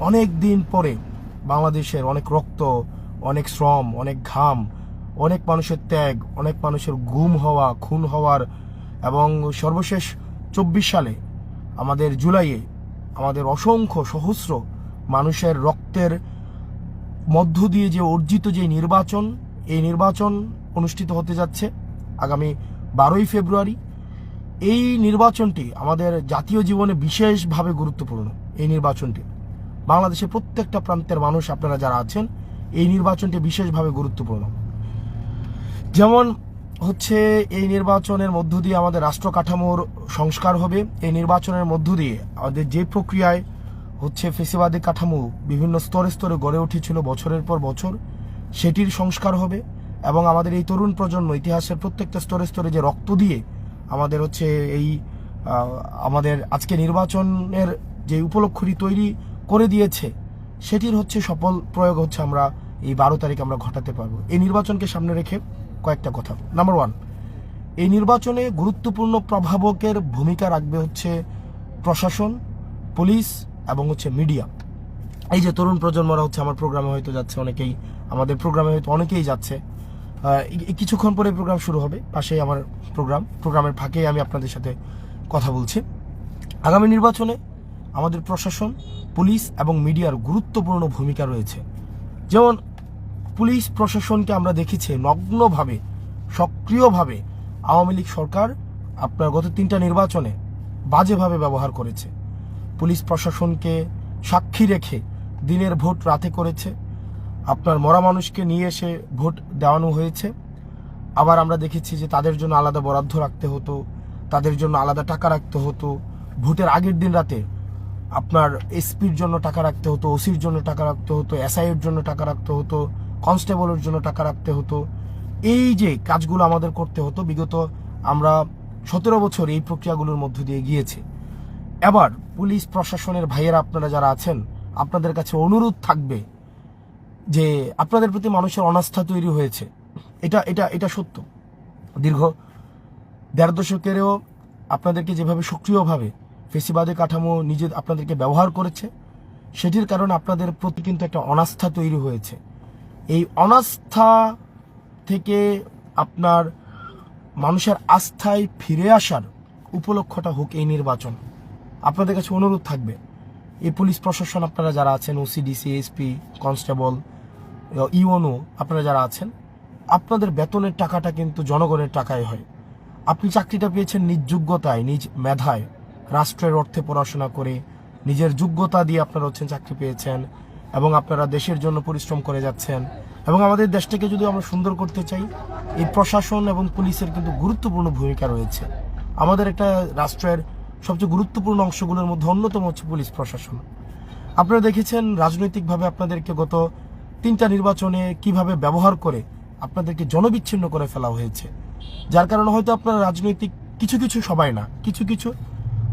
অনেক দিন পরে বাংলাদেশের অনেক রক্ত, অনেক শ্রম, অনেক ঘাম, অনেক মানুষের ত্যাগ, অনেক মানুষের গুম হওয়া, খুন হওয়ার, এবং সর্বশেষ 24 সালে আমাদের জুলাইয়ে আমাদের অসংখ্য সহস্র মানুষের রক্তের মধ্য দিয়ে যে অর্জিত যে নির্বাচন, এই নির্বাচন অনুষ্ঠিত হতে যাচ্ছে আগামী 12ই ফেব্রুয়ারি। এই নির্বাচনটি আমাদের জাতীয় জীবনে বিশেষভাবে গুরুত্বপূর্ণ। এই নির্বাচনটি বাংলাদেশের প্রত্যেকটা প্রান্তের মানুষ আপনারা যারা আছেন, এই নির্বাচনটি বিশেষভাবে গুরুত্বপূর্ণ। যেমন হচ্ছে এই নির্বাচনের মধ্য দিয়ে আমাদের রাষ্ট্র কাঠামোর সংস্কার হবে। এই নির্বাচনের মধ্য দিয়ে আমাদের যে প্রক্রিয়ায় হচ্ছে ফেসিবাদী কাঠামো বিভিন্ন স্তরে স্তরে গড়ে উঠেছিল বছরের পর বছর, সেটির সংস্কার হবে। এবং আমাদের এই তরুণ প্রজন্ম ইতিহাসের প্রত্যেকটা স্তরে স্তরে যে রক্ত দিয়ে আমাদের হচ্ছে এই আমাদের আজকে নির্বাচনের যে উপলক্ষটি তৈরি করে দিয়েছে, সেটির হচ্ছে সফল প্রয়োগ হচ্ছে আমরা এই 12 তারিখ আমরা ঘটাতে পারবো। এই নির্বাচনকে সামনে রেখে কয়েকটা কথা। নাম্বার 1, এই নির্বাচনে গুরুত্বপূর্ণ প্রভাবকের ভূমিকা রাখবে হচ্ছে প্রশাসন, পুলিশ এবং হচ্ছে মিডিয়া। এই যে তরুণ প্রজন্মরা হচ্ছে আমার প্রোগ্রামে হয়তো যাচ্ছে, অনেকেই আমাদের প্রোগ্রামে হয়তো অনেকেই যাচ্ছে। কিছুক্ষণ পরে প্রোগ্রাম শুরু হবে, পাশেই আমার প্রোগ্রামের ফাঁকেই আমি আপনাদের সাথে কথা বলছি। আগামী নির্বাচনে আমাদের প্রশাসন, পুলিশ এবং মিডিয়ার গুরুত্বপূর্ণ ভূমিকা রয়েছে। যেমন পুলিশ প্রশাসনকে আমরা দেখেছি নগ্নভাবে, সক্রিয়ভাবে আওয়ামী লীগ সরকার আপনার গত 3টা নির্বাচনে বাজেভাবে ব্যবহার করেছে। পুলিশ প্রশাসনকে সাক্ষী রেখে দিনের ভোট রাতে করেছে। আপনার মরা মানুষকে নিয়ে এসে ভোট দেওয়ানো হয়েছে। আবার আমরা দেখেছি যে তাদের জন্য আলাদা বরাদ্দ রাখতে হতো, তাদের জন্য আলাদা টাকা রাখতে হতো। ভোটের আগের দিন রাতে আপনার এসপির জন্য টাকা রাখতে হতো, ওসির জন্য টাকা রাখতে হতো, এসআইয়ের জন্য টাকা রাখতে হতো, কনস্টেবলের জন্য টাকা রাখতে হতো। এই যে কাজগুলো আমাদের করতে হতো, বিগত আমরা 17 বছর এই প্রক্রিয়াগুলোর মধ্য দিয়ে গিয়েছি। এবার পুলিশ প্রশাসনের ভাইয়েরা আপনারা যারা আছেন, আপনাদের কাছে অনুরোধ থাকবে যে আপনাদের প্রতি মানুষের অনাস্থা তৈরি হয়েছে। এটা সত্য। দীর্ঘ 1.5 দশকেরও আপনাদেরকে যেভাবে সক্রিয়ভাবে ফেসিবাদী কাঠামো আপনাদেরকে ব্যবহার করেছে, সেটির কারণে আপনাদের প্রতি কিন্তু একটা অনাস্থা তৈরি হয়েছে। এই অনাস্থা থেকে আপনার মানুষের আস্থায় ফিরে আসার উপলক্ষটা হোক এই নির্বাচন। আপনাদের কাছে অনুরোধ থাকবে, এই পুলিশ প্রশাসন আপনারা যারা আছেন, ওসিডিসি, এসপি, কনস্টেবল, ইউএনও আপনারা যারা আছেন, আপনাদের বেতনের টাকাটা কিন্তু জনগণের টাকায় হয়। আপনি চাকরিটা পেয়েছেন নিজ যোগ্যতায়, নিজ মেধায়, রাষ্ট্রের অর্থে পড়াশোনা করে, নিজের যোগ্যতা দিয়ে আপনারা হচ্ছেন চাকরি পেয়েছেন, এবং আপনারা দেশের জন্য পরিশ্রম করে যাচ্ছেন। এবং আমাদের দেশটাকে যদি আমরা সুন্দর করতে চাই, এই প্রশাসন এবং পুলিশের কিন্তু গুরুত্বপূর্ণ ভূমিকা রয়েছে। আমাদের একটা রাষ্ট্রের সবচেয়ে গুরুত্বপূর্ণ অংশগুলোর মধ্যে অন্যতম হচ্ছে পুলিশ প্রশাসন। আপনারা দেখেছেন রাজনৈতিকভাবে আপনাদেরকে গত 3টা নির্বাচনে কিভাবে ব্যবহার করে আপনাদেরকে জনবিচ্ছিন্ন করে ফেলা হয়েছে। যার কারণে হয়তো আপনারা রাজনৈতিক কিছু সবাই না, কিছু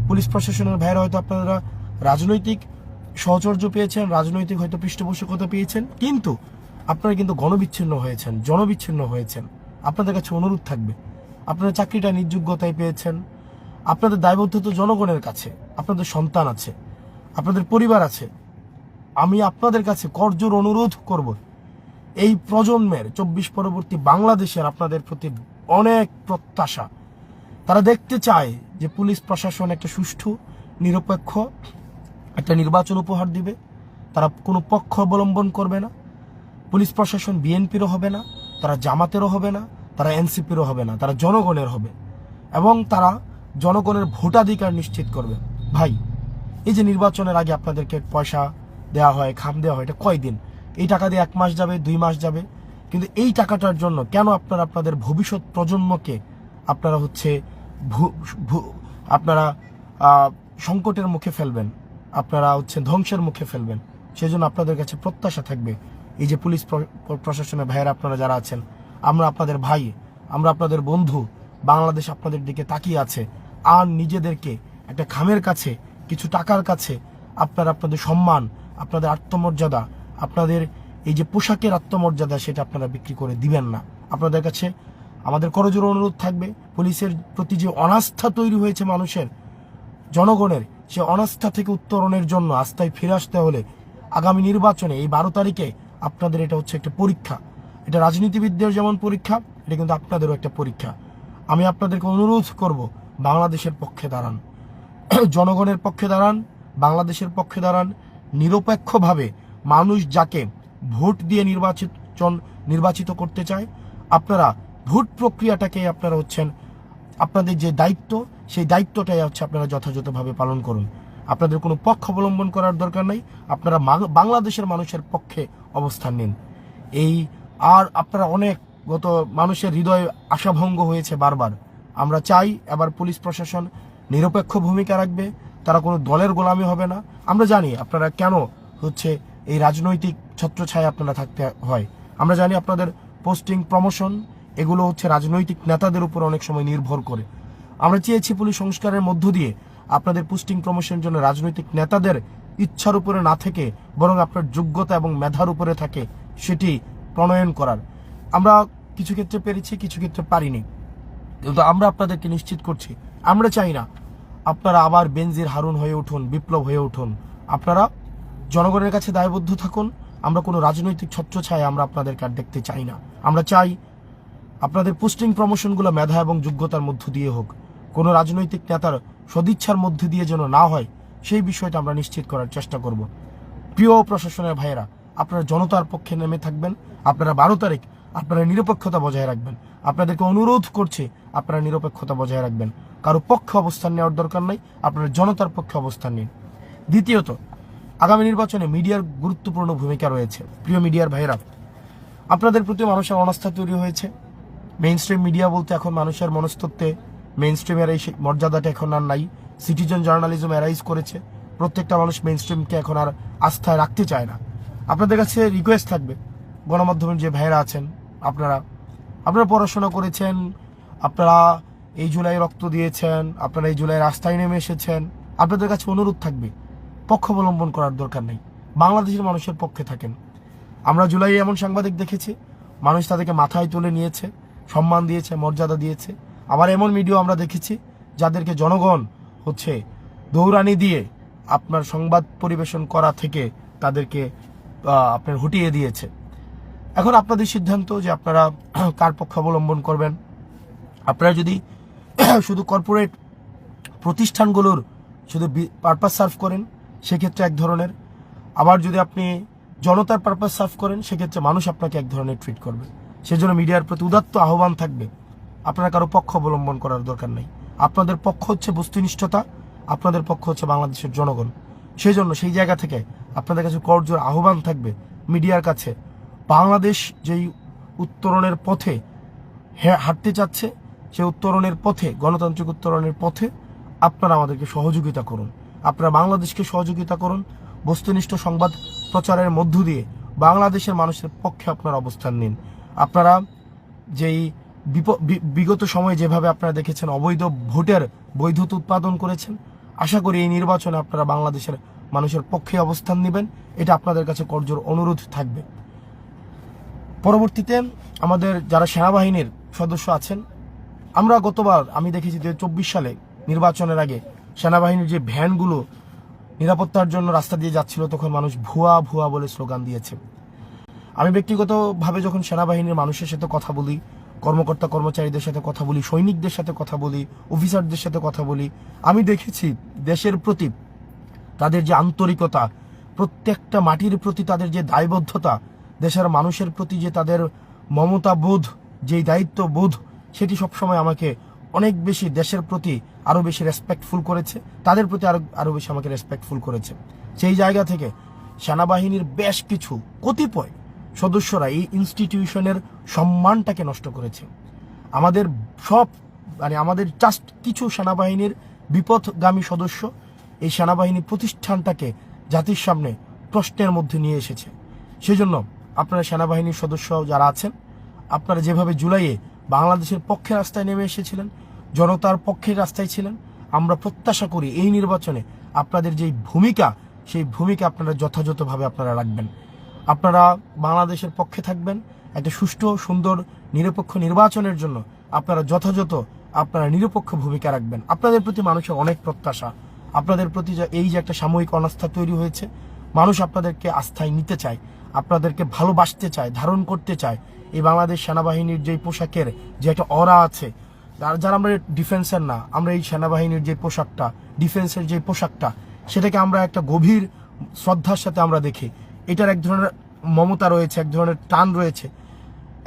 পুলিশ প্রশাসনের ভাইয়েরা হয়তো আপনারা রাজনৈতিক সহচর্য পেয়েছেন, রাজনৈতিক হয়তো পৃষ্ঠপোষকতা পেয়েছেন, কিন্তু আপনারা কিন্তু গণবিচ্ছিন্ন হয়েছেন, জনবিচ্ছিন্ন হয়েছেন। আপনাদের কাছে অনুরোধ থাকবে, আপনারা চাকরিটা নিজ যোগ্যতায় পেয়েছেন, আপনাদের দায়বদ্ধতা জনগণের কাছে, আপনাদের সন্তান আছে, আপনাদের পরিবার আছে। আমি আপনাদের কাছে করজোর অনুরোধ করব, এই প্রজন্মের 24 পরবর্তী বাংলাদেশের আপনাদের প্রতি অনেক প্রত্যাশা। তারা দেখতে চায় যে পুলিশ প্রশাসন একটা সুষ্ঠু, নিরপেক্ষ একটা নির্বাচন উপহার দিবে। তারা কোনো পক্ষ অবলম্বন করবে না। পুলিশ প্রশাসন বিএনপিরও হবে না, তারা জামাতেরও হবে না, তারা এনসিপিরও হবে না, তারা জনগণের হবে, এবং তারা জনগণের ভোটাধিকার নিশ্চিত করবে। ভাই, এই যে নির্বাচনের আগে আপনাদেরকে পয়সা দেওয়া হয়, খাম দেওয়া হয়, এটা কয়দিন? এই টাকা দিয়ে 1 মাস যাবে, 2 মাস যাবে, কিন্তু এই টাকাটার জন্য কেন আপনারা আপনাদের ভবিষ্যৎ প্রজন্মকে আপনারা হচ্ছে আপনারা সংকটের মুখে ফেলবেন, আপনারা হচ্ছে ধ্বংসের মুখে ফেলবেন? সেজন্য আপনাদের কাছে প্রত্যাশা থাকবে, এই যে পুলিশ প্রশাসনের ভাইয়েরা আপনারা যারা আছেন, আমরা আপনাদের ভাই, আমরা আপনাদের বন্ধু। বাংলাদেশ আপনাদের দিকে তাকিয়ে আছে। আর নিজেদেরকে একটা খামের কাছে, কিছু টাকার কাছে আপনারা আপনাদের সম্মান, আপনাদের আত্মমর্যাদা, আপনাদের এই যে পোশাকের আত্মমর্যাদা, সেটা আপনারা বিক্রি করে দিবেন না। আপনাদের কাছে আমাদের করজোড়ে অনুরোধ থাকবে, পুলিশের প্রতি যে অনাস্থা তৈরি হয়েছে মানুষের, জনগণের, সে অনাস্থা থেকে উত্তরণের জন্য, আস্থায় ফিরে আসতে হলে আগামী নির্বাচনে এই 12 তারিখে আপনাদের এটা হচ্ছে একটা পরীক্ষা। এটা রাজনীতিবিদদের যেমন পরীক্ষা, এটা কিন্তু আপনাদেরও একটা পরীক্ষা। আমি আপনাদেরকে অনুরোধ করব, বাংলাদেশের পক্ষে দাঁড়ান, জনগণের পক্ষে দাঁড়ান, বাংলাদেশের পক্ষে দাঁড়ান। নিরপেক্ষভাবে মানুষ যাকে ভোট দিয়ে নির্বাচিত করতে চায়, আপনারা ভোট প্রক্রিয়াটাকে আপনারা হচ্ছেন আপনাদের যে দায়িত্ব, সেই দায়িত্বটাই হচ্ছে আপনারা যথাযথভাবে পালন করুন। আপনাদের কোনো পক্ষ অবলম্বন করার দরকার নাই। আপনারা বাংলাদেশের মানুষের পক্ষে অবস্থান নিন। আর আপনারা অনেক মানুষের হৃদয়ে আশাভঙ্গ হয়েছে বারবার। আমরা চাই এবার পুলিশ প্রশাসন নিরপেক্ষ ভূমিকা রাখবে, তারা কোনো দলের গোলামি হবে না। আমরা জানি আপনারা কেন হচ্ছে এই রাজনৈতিক ছত্রছায়ায় আপনারা থাকতে হয়। আমরা জানি আপনাদের পোস্টিং, প্রমোশন এগুলো হচ্ছে রাজনৈতিক নেতাদের উপর অনেক সময় নির্ভর করে। আমরা চেয়েছি পুলিশ সংস্কারের মধ্য দিয়ে আপনাদের পোস্টিং প্রমোশনের জন্য রাজনৈতিক নেতাদের ইচ্ছার উপরে না থেকে বরং আপনার যোগ্যতা এবং মেধার উপরে থাকে সেটি প্রণয়ন করার। আমরা কিছু ক্ষেত্রে পেরেছি, কিছু ক্ষেত্রে পারিনি, কিন্তু আমরা আপনাদেরকে নিশ্চিত করছি, আমরা চাই না আপনারা আবার বেনজির হারুন হয়ে উঠুন, বিপ্লব হয়ে উঠুন। আপনারা জনগণের কাছে দায়বদ্ধ থাকুন। আমরা কোনো রাজনৈতিক ছত্রছায়া আমরা আপনাদেরকে আর দেখতে চাই না। আমরা চাই আপনাদের পোস্টিং প্রমোশনগুলো মেধা এবং যোগ্যতার মধ্য দিয়ে হোক, কোনো রাজনৈতিক নেতার সদিচ্ছার মধ্যে দিয়ে যেন না হয়, সেই বিষয়টা আমরা নিশ্চিত করার চেষ্টা করব। প্রিয় প্রশাসনের ভাইয়েরা, আপনারা জনতার পক্ষে নেমে থাকবেন। আপনারা 12 তারিখ আপনারা নিরপেক্ষতা বজায় রাখবেন। আপনাদেরকে অনুরোধ করছি, আপনারা নিরপেক্ষতা বজায় রাখবেন। কারো পক্ষে অবস্থান নেওয়ার দরকার নাই, আপনারা জনতার পক্ষে অবস্থান নিন। দ্বিতীয়ত, আগামী নির্বাচনে মিডিয়ার গুরুত্বপূর্ণ ভূমিকা রয়েছে। প্রিয় মিডিয়ার ভাইয়েরা, আপনাদের প্রতি মানুষের অনাস্থা তৈরি হয়েছে। মেইন স্ট্রিম মিডিয়া বলতে এখন মানুষের মনস্তত্ত্বে মেইন স্ট্রিমের এই মর্যাদাটা এখন আর নাই। সিটিজেন জার্নালিজম অ্যারাইজ করেছে। প্রত্যেকটা মানুষ মেইন স্ট্রিমকে এখন আর আস্থায় রাখতে চায় না। আপনাদের কাছে রিকোয়েস্ট থাকবে, গণমাধ্যমের যে ভাইয়েরা আছেন, আপনারা পড়াশোনা করেছেন, আপনারা এই জুলাই রক্ত দিয়েছেন, আপনারা এই জুলাই রাস্তায় নেমে এসেছেন, আপনাদের কাছে অনুরোধ থাকবে, পক্ষ অবলম্বন করার দরকার নেই, বাংলাদেশের মানুষের পক্ষে থাকেন। আমরা জুলাই এমন সাংবাদিক দেখেছি, মানুষ তাদেরকে মাথায় তুলে নিয়েছে, সম্মান দিয়েছে, মর্যাদা দিয়েছে। আবার এমন মিডিয়া আমরা দেখেছি যাদেরকে জনগণ হচ্ছে দৌড়ানি দিয়ে আপনার সংবাদ পরিবেশন করা থেকে তাদেরকে আপনার হটিয়ে দিয়েছে। এখন আপনাদের সিদ্ধান্ত যে আপনারা কার পক্ষ অবলম্বন করবেন। আপনারা যদি শুধু কর্পোরেট প্রতিষ্ঠানগুলোর শুধু পারপাস সার্ভ করেন, সেক্ষেত্রে এক ধরনের, আবার যদি আপনি জনতার পারপাস সার্ভ করেন, সেক্ষেত্রে মানুষ আপনাকে এক ধরনের ট্রিট করবে। সেজন্য মিডিয়ার প্রতি উদাত্ত আহ্বান থাকবে, আপনারা কারো পক্ষ অবলম্বন করার দরকার নেই। আপনাদের পক্ষ হচ্ছে বস্তুনিষ্ঠতা, আপনাদের পক্ষ হচ্ছে বাংলাদেশের জনগণ। সেই জন্য সেই জায়গা থেকে আপনাদের কাছে করজোর আহ্বান থাকবে মিডিয়ার কাছে, বাংলাদেশ যেই উত্তরণের পথে হাঁটতে চাচ্ছে, সেই উত্তরণের পথে, গণতান্ত্রিক উত্তরণের পথে আপনারা আমাদেরকে সহযোগিতা করুন। আপনারা বাংলাদেশকে সহযোগিতা করুন। বস্তুনিষ্ঠ সংবাদ প্রচারের মধ্য দিয়ে বাংলাদেশের মানুষের পক্ষে আপনারা অবস্থান নিন। আপনারা যেই বিগত সময়ে যেভাবে আপনারা দেখেছেন অবৈধ ভোটের বৈধতা উৎপাদন করেছেন, আশা করি এই নির্বাচনে আপনারা বাংলাদেশের মানুষের পক্ষে অবস্থান নেবেন। এটা আপনাদের কাছে করজোর অনুরোধ থাকবে। পরবর্তীতে আমাদের যারা সেনাবাহিনীর সদস্য আছেন, আমরা গতবার আমি দেখেছি 2024 সালে নির্বাচনের আগে সেনাবাহিনীর যে ভ্যানগুলো নিরাপত্তার জন্য রাস্তা দিয়ে যাচ্ছিল, তখন মানুষ ভুয়া ভুয়া বলে স্লোগান দিয়েছে। আমি ব্যক্তিগতভাবে যখন সেনাবাহিনীর মানুষের সাথে কথা বলি, কর্মকর্তা কর্মচারীদের সাথে কথা বলি, সৈনিকদের সাথে কথা বলি, অফিসারদের সাথে কথা বলি, আমি দেখেছি দেশের প্রতি তাদের যে আন্তরিকতা, প্রত্যেকটা মাটির প্রতি তাদের যে দায়বদ্ধতা, দেশের মানুষের প্রতি যে তাদের মমতা বোধ, যেই দায়িত্ব বোধ, সেটি সবসময় আমাকে অনেক বেশি দেশের প্রতি আরো বেশি রেসপেক্টফুল করেছে, তাদের প্রতি আরো বেশি আমাকে রেসপেক্টফুল করেছে। সেই জায়গা থেকে সেনাবাহিনীর বেশ কিছু কতিপয় সদস্যরা এই ইনস্টিটিউশনের সম্মানটাকে নষ্ট করেছে। আমাদের আমাদের জাস্ট কিছু সেনাবাহিনীর বিপথগামী সদস্য এই সেনাবাহিনী প্রতিষ্ঠানটাকে জাতির সামনে প্রশ্নের মধ্যে নিয়ে এসেছে। সেজন্য আপনারা সেনাবাহিনীর সদস্য যারা আছেন, আপনারা যেভাবে জুলাইয়ে বাংলাদেশের পক্ষে রাস্তায় নেমে এসেছিলেন, জনতার পক্ষে রাস্তায় ছিলেন, আমরা প্রত্যাশা করি এই নির্বাচনে আপনাদের যেই ভূমিকা, সেই ভূমিকা আপনারা যথাযথভাবে আপনারা রাখবেন। আপনারা বাংলাদেশের পক্ষে থাকবেন। একটা সুষ্ঠু, সুন্দর, নিরপেক্ষ নির্বাচনের জন্য আপনারা যথাযথ আপনারা নিরপেক্ষ ভূমিকা রাখবেন। আপনাদের প্রতি মানুষের অনেক প্রত্যাশা। আপনাদের প্রতি এই যে একটা সাময়িক অনাস্থা তৈরি হয়েছে, মানুষ আপনাদেরকে আস্থায় নিতে চায়, আপনাদেরকে ভালোবাসতে চায়, ধারণ করতে চায়। এই বাংলাদেশ সেনাবাহিনীর যে পোশাকের যে একটা অরা আছে, যারা আমরা ডিফেন্সের না, আমরা এই সেনাবাহিনীর যে পোশাকটা, ডিফেন্সের যে পোশাকটা, সেটাকে আমরা একটা গভীর শ্রদ্ধার সাথে আমরা দেখি। এটার এক ধরনের মমতা রয়েছে, এক ধরনের টান রয়েছে।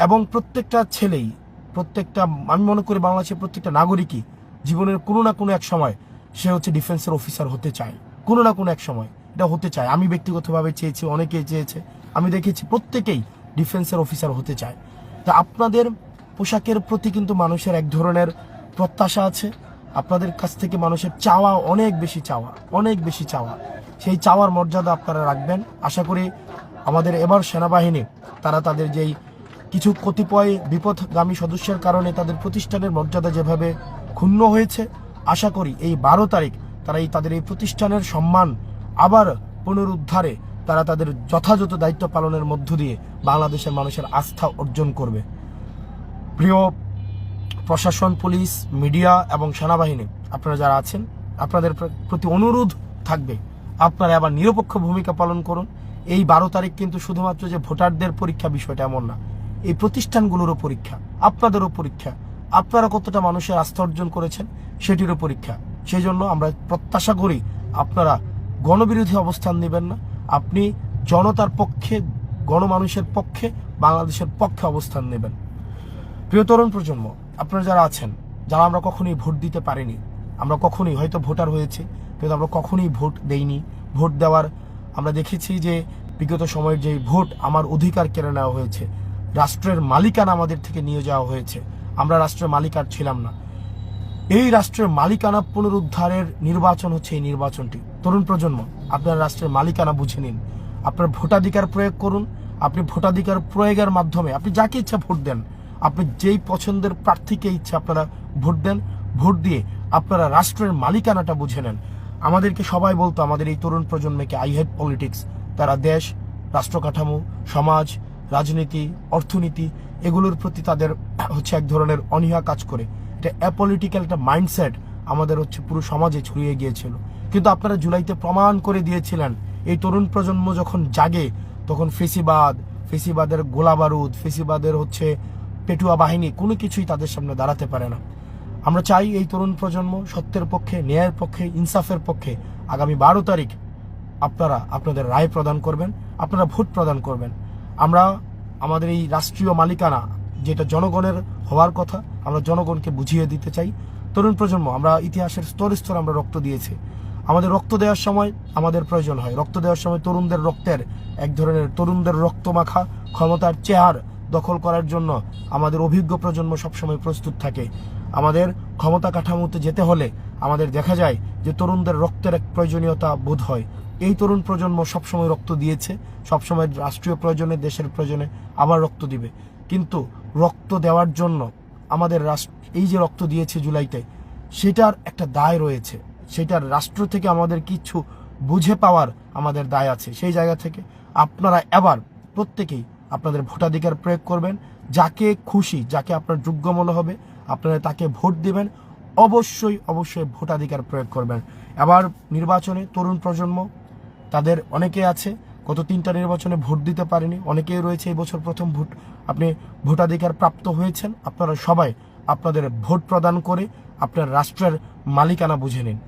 এবং প্রত্যেকটা ছেলেই, প্রত্যেকটা, আমি মনে করি বাংলাদেশের প্রত্যেকটা নাগরিকই জীবনের কোনো না কোনো এক সময় সে হচ্ছে ডিফেন্সের অফিসার হতে চায়, কোনো না কোনো এক সময় এটা হতে চায়। আমি ব্যক্তিগতভাবে চেয়েছি, অনেকেই চেয়েছে, আমি দেখেছি প্রত্যেকেই ডিফেন্সের অফিসার হতে চায়। তা আপনাদের পোশাকের প্রতি কিন্তু মানুষের এক ধরনের প্রত্যাশা আছে, আপনাদের কাছ থেকে মানুষের চাওয়া অনেক বেশি, চাওয়া অনেক বেশি চাওয়া। সেই চাওয়ার মর্যাদা আপনারা রাখবেন। আশা করি আমাদের এবার সেনাবাহিনী তারা তাদের যেই কিছু কতিপয় বিপথগামী সদস্যের কারণে তাদের প্রতিষ্ঠানের মর্যাদা যেভাবে ক্ষুণ্ণ হয়েছে, আশা করি এই 12 তারিখ তারা তাদের এই প্রতিষ্ঠানের সম্মান আবার পুনরুদ্ধারে তারা তাদের যথাযথ দায়িত্ব পালনের মধ্য দিয়ে বাংলাদেশের মানুষের আস্থা অর্জন করবে। প্রিয় প্রশাসন, পুলিশ, মিডিয়া এবং সেনাবাহিনী, আপনারা যারা আছেন, আপনাদের প্রতি অনুরোধ থাকবে আপনারা আবার নিরপেক্ষ ভূমিকা পালন করুন। এই 12 তারিখ কিন্তু শুধুমাত্র যে ভোটারদের পরীক্ষা, বিষয়টা এমন না, এই প্রতিষ্ঠানগুলোরও পরীক্ষা, আপনাদেরও পরীক্ষা। আপনারা কতটা মানুষের আস্থা অর্জন করেছেন সেটিরও পরীক্ষা। সেই জন্য আমরা প্রত্যাশা করি আপনারা গণবিরোধী অবস্থান নেবেন না, আপনি জনতার পক্ষে, গণমানুষের পক্ষে, বাংলাদেশের পক্ষে অবস্থান নেবেন। প্রিয় তরুণ প্রজন্ম, আপনারা যারা আছেন, যারা আমরা কখনোই ভোট দিতে পারিনি, আমরা কখনোই হয়তো ভোটার হয়েছে কিন্তু আমরা কখনোই ভোট দেইনি। ভোট দেওয়ার আমরা দেখেছি যে বিগত সময়ের যে ভোট আমার অধিকার কেড়ে নেওয়া হয়েছে, রাষ্ট্রের মালিকানা আমাদের থেকে নিয়ে যাওয়া হয়েছে, আমরা রাষ্ট্রের মালিকার ছিলাম না। এই রাষ্ট্রের মালিকানা পুনরুদ্ধারের নির্বাচন হচ্ছে এই নির্বাচনটি। তরুণ প্রজন্ম, আপনার রাষ্ট্রের মালিকানা বুঝে নিন, আপনার ভোটাধিকার প্রয়োগ করুন। আপনি ভোটাধিকার প্রয়োগের মাধ্যমে আপনি যাকে ইচ্ছা ভোট দেন, আপনি যেই পছন্দের প্রার্থীকে ইচ্ছা আপনারা ভোট দেন। ভোট দিয়ে আপনারা রাষ্ট্রের মালিকানাটা বুঝে নেন। আমাদেরকে সবাই বলতো, আমাদের এই তরুণ প্রজন্মকে, আই হেট পলিটিক্স। তারা দেশ, রাষ্ট্র কাঠামো, সমাজ, রাজনীতি, অর্থনীতি এগুলোর প্রতি তাদের হচ্ছে এক ধরনের অনীহা কাজ করে। এটা অ্যাপলিটিক্যাল একটা মাইন্ডসেট আমাদের হচ্ছে পুরো সমাজে ছড়িয়ে গিয়েছিল। কিন্তু আপনারা জুলাইতে প্রমাণ করে দিয়েছিলেন, এই তরুণ প্রজন্ম যখন জাগে তখন ফেসিবাদের গোলা বারুদ, ফেসিবাদের হচ্ছে পেটুয়া বাহিনী কোনো কিছুই তাদের সামনে দাঁড়াতে পারে না। আমরা চাই এই তরুণ প্রজন্ম সত্যের পক্ষে, ন্যায়ের পক্ষে, ইনসাফের পক্ষে আগামী 12 তারিখ আপনারা আপনাদের রায় প্রদান করবেন, আপনারা ভোট প্রদান করবেন। আমরা আমাদের এই রাষ্ট্রীয় মালিকানা যেটা জনগণের হওয়ার কথা, আমরা জনগণকে বুঝিয়ে দিতে চাই। তরুণ প্রজন্ম, আমরা ইতিহাসের স্তরে স্তরে আমরা রক্ত দিয়েছি। আমাদের রক্ত দেওয়ার সময় আমাদের প্রয়োজন হয়, রক্ত দেওয়ার সময় তরুণদের রক্তের এক ধরনের, তরুণদের রক্ত মাখা ক্ষমতার চেয়ার দখল করার জন্য আমাদের অভিজ্ঞ প্রজন্ম সবসময় প্রস্তুত থাকে। আমাদের ক্ষমতা কাঠামোতে যেতে হলে আমাদের দেখা যায় যে তরুণদের রক্তের এক প্রয়োজনীয়তা বোধ হয়। এই তরুণ প্রজন্ম সবসময় রক্ত দিয়েছে, সবসময় রাষ্ট্রীয় প্রয়োজনে, দেশের প্রয়োজনে আবার রক্ত দিবে। কিন্তু রক্ত দেওয়ার জন্য আমাদের এই যে রক্ত দিয়েছে জুলাইতে, সেটার একটা দায় রয়েছে, সেটার রাষ্ট্র থেকে আমাদের কিছু বুঝে পাওয়ার আমাদের দায় আছে। সেই জায়গা থেকে আপনারা এবার প্রত্যেকেই আপনাদের ভোটাধিকার প্রয়োগ করবেন। যাকে খুশি, যাকে আপনার যোগ্য মনে হবে আপনারা তাকে ভোট দিবেন। অবশ্যই অবশ্যই ভোটাধিকার প্রয়োগ করবেন। এবার নির্বাচনে তরুণ প্রজন্ম তাদের অনেকে আছে গত 3টা নির্বাচনে ভোট দিতে পারেনি, অনেকেই রয়েছে এই বছর প্রথম ভোট, আপনি ভোটাধিকার প্রাপ্ত হয়েছেন। আপনারা সবাই আপনাদের ভোট প্রদান করে আপনার রাষ্ট্রের মালিকানা বুঝে নিন।